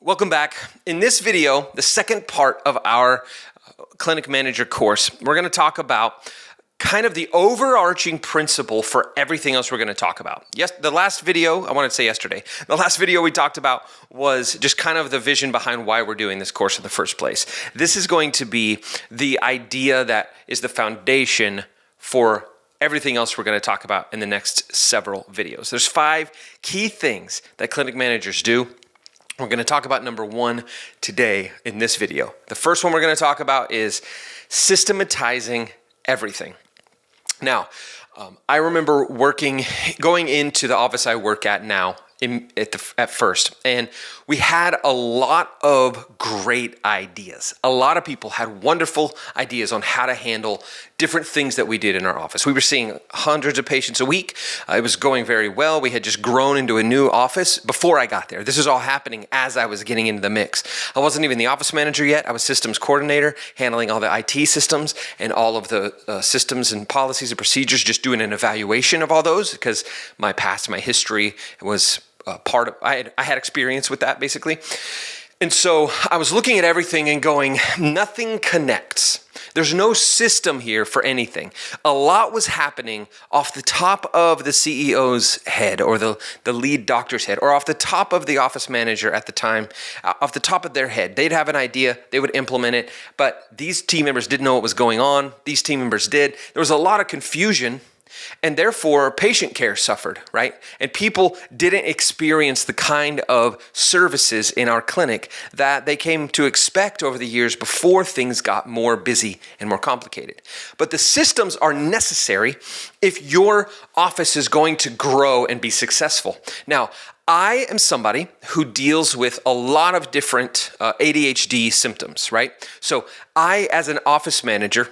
Welcome back. In this video, the second part of our clinic manager course, we're going to talk about kind of the overarching principle for everything else we're going to talk about. Yes, the last video, I wanted to say yesterday, the last video we talked about was just kind of the vision behind why we're doing this course in the first place. This is going to be the idea that is the foundation for everything else we're going to talk about in the next several videos. There's 5 key things that clinic managers do. We're going to talk about number 1 today in this video. The first one we're going to talk about is systematizing everything. Now, I remember going into the office I work at now at first, and we had a lot of great ideas. A lot of people had wonderful ideas on how to handle different things that we did in our office. We were seeing hundreds of patients a week. It was going very well. We had just grown into a new office before I got there. This is all happening as I was getting into the mix. I wasn't even the office manager yet. I was systems coordinator, handling all the IT systems and all of the systems and policies and procedures, just doing an evaluation of all those because my history was part of, I had experience with that basically. And so I was looking at everything and going, nothing connects. There's no system here for anything. A lot was happening off the top of the CEO's head or the lead doctor's head or off the top of the office manager at the time, off the top of their head. They'd have an idea, they would implement it, but these team members didn't know what was going on. These team members did. There was a lot of confusion. And therefore, patient care suffered, right? And people didn't experience the kind of services in our clinic that they came to expect over the years before things got more busy and more complicated. But the systems are necessary if your office is going to grow and be successful. Now, I am somebody who deals with a lot of different ADHD symptoms, right? So I, as an office manager,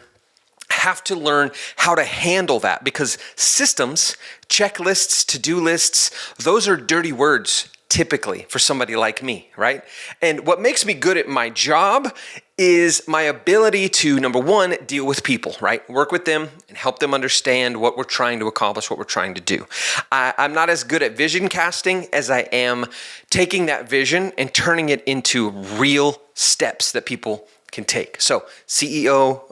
have to learn how to handle that because systems, checklists, to-do lists, those are dirty words typically for somebody like me, right? And what makes me good at my job is my ability to, number 1, deal with people, right? Work with them and help them understand what we're trying to accomplish, what we're trying to do. I'm not as good at vision casting as I am taking that vision and turning it into real steps that people can take. So CEO,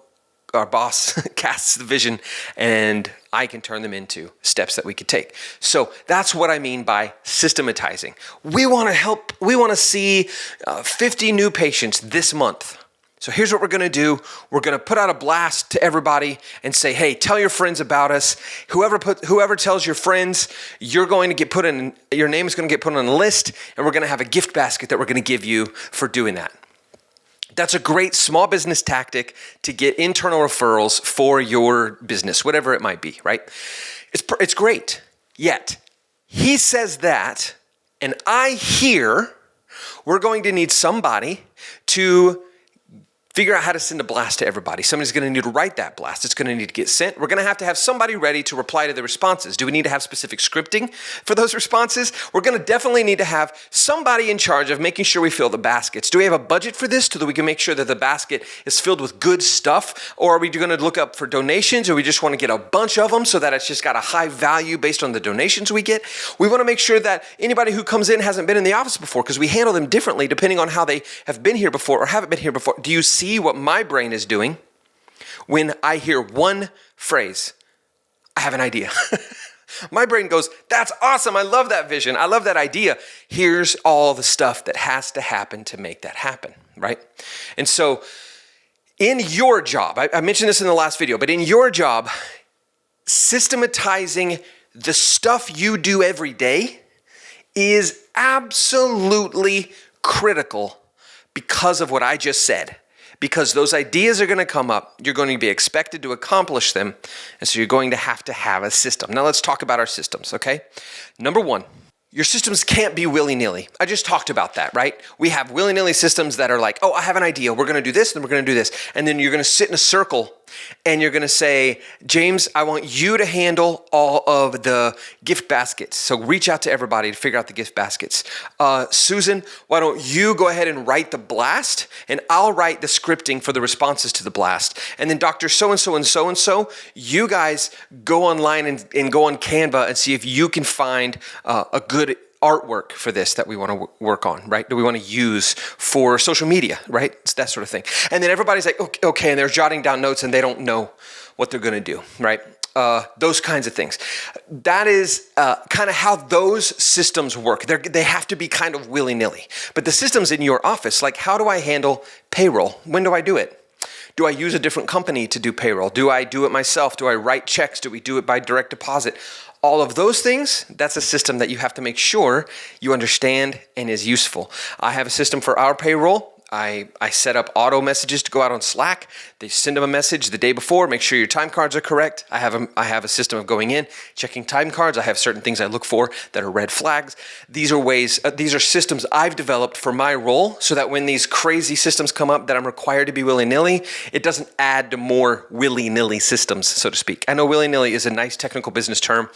our boss casts the vision and I can turn them into steps that we could take. So that's what I mean by systematizing. We want to see 50 new patients this month. So here's what we're going to do. We're going to put out a blast to everybody and say, hey, tell your friends about us. Whoever tells your friends, your name is going to get put on a list and we're going to have a gift basket that we're going to give you for doing that. That's a great small business tactic to get internal referrals for your business, whatever it might be, right? It's great. Yet, he says that, and I hear we're going to need somebody to figure out how to send a blast to everybody. Somebody's going to need to write that blast. It's going to need to get sent. We're going to have somebody ready to reply to the responses. Do we need to have specific scripting for those responses? We're going to definitely need to have somebody in charge of making sure we fill the baskets. Do we have a budget for this so that we can make sure that the basket is filled with good stuff? Or are we going to look up for donations, or we just want to get a bunch of them so that it's just got a high value based on the donations we get? We want to make sure that anybody who comes in hasn't been in the office before because we handle them differently depending on how they have been here before or haven't been here before. Do you see what my brain is doing when I hear one phrase? I have an idea. My brain goes, that's awesome. I love that vision. I love that idea. Here's all the stuff that has to happen to make that happen, right? And so in your job, I mentioned this in the last video, but in your job, systematizing the stuff you do every day is absolutely critical because of what I just said. Because those ideas are going to come up, you're going to be expected to accomplish them, and so you're going to have a system. Now let's talk about our systems, okay? Number 1, your systems can't be willy-nilly. I just talked about that, right? We have willy-nilly systems that are like, oh, I have an idea. We're going to do this, and we're going to do this. And then you're going to sit in a circle, and you're going to say, James, I want you to handle all of the gift baskets. So reach out to everybody to figure out the gift baskets. Susan, why don't you go ahead and write the blast, and I'll write the scripting for the responses to the blast. And then Dr. So-and-so and so-and-so, you guys go online and go on Canva and see if you can find a good artwork for this that we want to work on, right? Do we want to use for social media, right? It's that sort of thing. And then everybody's like, okay, and they're jotting down notes and they don't know what they're going to do, right? Those kinds of things. That is kind of how those systems work. They have to be kind of willy-nilly. But the systems in your office, like how do I handle payroll? When do I do it? Do I use a different company to do payroll? Do I do it myself? Do I write checks? Do we do it by direct deposit? All of those things, that's a system that you have to make sure you understand and is useful. I have a system for our payroll. I set up auto messages to go out on Slack. They send them a message the day before, make sure your time cards are correct. I have a system of going in, checking time cards. I have certain things I look for that are red flags. These are systems I've developed for my role so that when these crazy systems come up that I'm required to be willy-nilly, it doesn't add to more willy-nilly systems, so to speak. I know willy-nilly is a nice technical business term.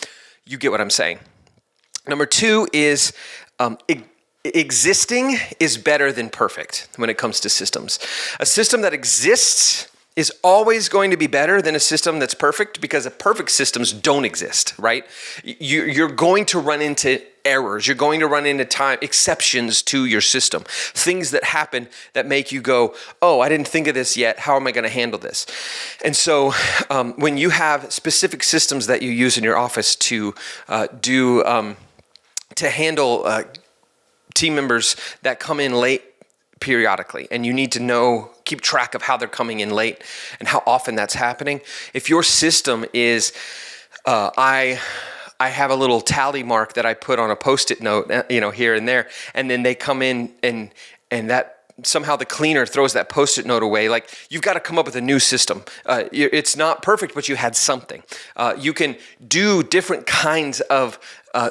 You get what I'm saying. Number 2 is existing is better than perfect when it comes to systems. A system that exists is always going to be better than a system that's perfect because perfect systems don't exist, right? You're going to run into errors. You're going to run into exceptions to your system, things that happen that make you go, oh, I didn't think of this yet. How am I going to handle this? And so when you have specific systems that you use in your office to handle team members that come in late periodically, and you need to keep track of how they're coming in late and how often that's happening. If your system is, I have a little tally mark that I put on a Post-it note, here and there, and then they come in and that somehow the cleaner throws that Post-it note away. Like, you've got to come up with a new system. It's not perfect, but you had something. You can do different kinds of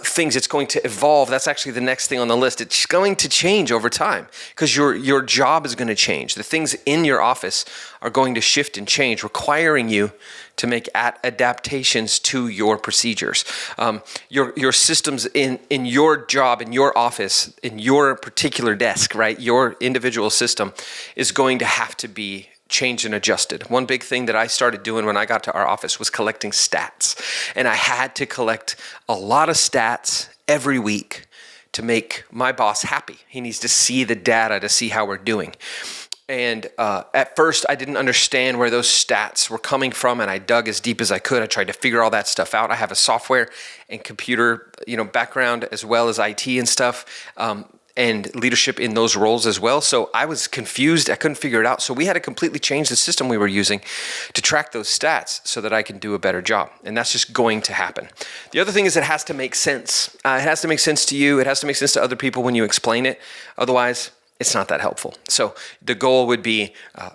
things. It's going to evolve. That's actually the next thing on the list. It's going to change over time because your job is going to change. The things in your office are going to shift and change, requiring you to make adaptations to your procedures. Your systems in your job, in your office, in your particular desk, right? Your individual system is going to have to be changed and adjusted. One big thing that I started doing when I got to our office was collecting stats. And I had to collect a lot of stats every week to make my boss happy. He needs to see the data to see how we're doing. And at first, I didn't understand where those stats were coming from, and I dug as deep as I could. I tried to figure all that stuff out. I have a software and computer, background as well as IT and stuff, and leadership in those roles as well. So I was confused. I couldn't figure it out. So we had to completely change the system we were using to track those stats so that I can do a better job. And that's just going to happen. The other thing is it has to make sense. It has to make sense to you. It has to make sense to other people when you explain it. Otherwise, it's not that helpful. So the goal would be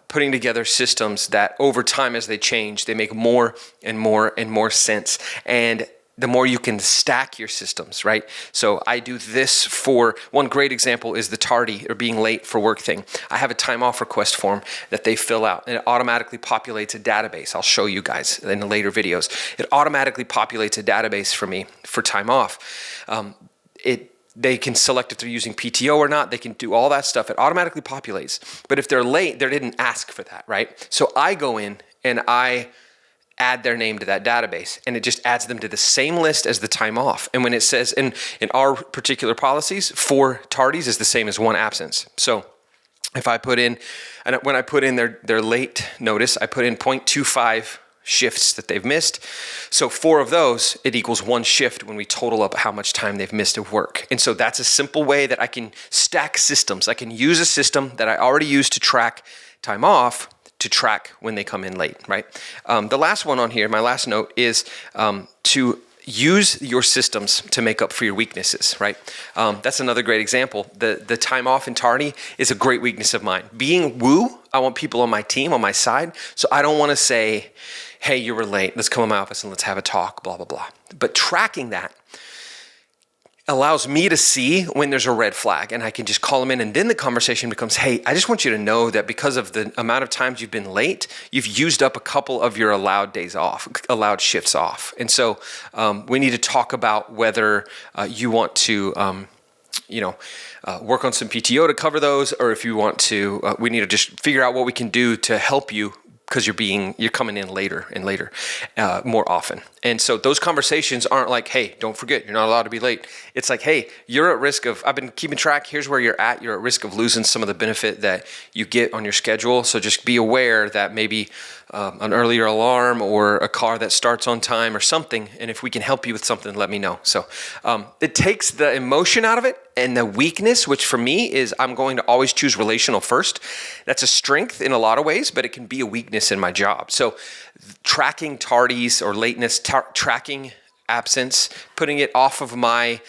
putting together systems that over time as they change, they make more and more and more sense. And the more you can stack your systems, right? So I do this for, one great example is the tardy or being late for work thing. I have a time off request form that they fill out and it automatically populates a database. I'll show you guys in the later videos. It automatically populates a database for me for time off. They can select if they're using PTO or not. They can do all that stuff. It automatically populates. But if they're late, they didn't ask for that, right? So I go in and I add their name to that database, and it just adds them to the same list as the time off. And when it says, in our particular policies, 4 tardies is the same as 1 absence. So if I put in, and when I put in their late notice, I put in 0.25 shifts that they've missed. So 4 of those, it equals 1 shift when we total up how much time they've missed of work. And so that's a simple way that I can stack systems. I can use a system that I already use to track time off to track when they come in late, right? The last one on here, my last note, is to use your systems to make up for your weaknesses, right? That's another great example. The time off and tardy is a great weakness of mine. Being woo, I want people on my team, on my side, so I don't want to say, hey, you were late, let's come to my office and let's have a talk, blah, blah, blah. But tracking that allows me to see when there's a red flag and I can just call them in, and then the conversation becomes, hey, I just want you to know that because of the amount of times you've been late, you've used up a couple of your allowed days off, allowed shifts off. And so we need to talk about whether you want to work on some PTO to cover those, or if you want to, we need to just figure out what we can do to help you because you're coming in later and later, more often. And so those conversations aren't like, hey, don't forget, you're not allowed to be late. It's like, hey, you're at risk of, I've been keeping track, here's where you're at. You're at risk of losing some of the benefit that you get on your schedule. So just be aware that maybe an earlier alarm or a car that starts on time or something. And if we can help you with something, let me know. So it takes the emotion out of it and the weakness, which for me is I'm going to always choose relational first. That's a strength in a lot of ways, but it can be a weakness in my job. So tracking tardies or lateness, tracking absence, putting it off of my,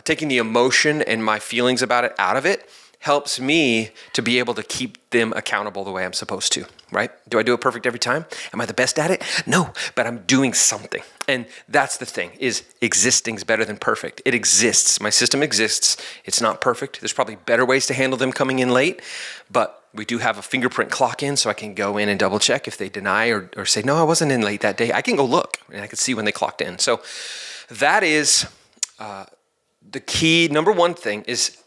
taking the emotion and my feelings about it out of it helps me to be able to keep them accountable the way I'm supposed to, right? Do I do it perfect every time? Am I the best at it? No, but I'm doing something. And that's the thing, is existing is better than perfect. It exists. My system exists. It's not perfect. There's probably better ways to handle them coming in late, but we do have a fingerprint clock in, so I can go in and double check if they deny or say, no, I wasn't in late that day. I can go look and I can see when they clocked in. So that is the key. Number one thing is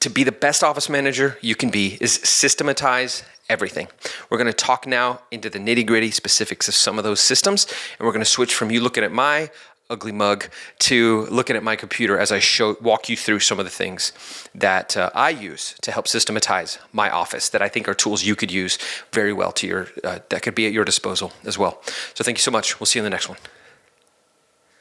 to be the best office manager you can be is systematize everything. We're going to talk now into the nitty-gritty specifics of some of those systems, and we're going to switch from you looking at my ugly mug to looking at my computer as I walk you through some of the things that I use to help systematize my office that I think are tools you could use very well to that could be at your disposal as well. So thank you so much. We'll see you in the next one.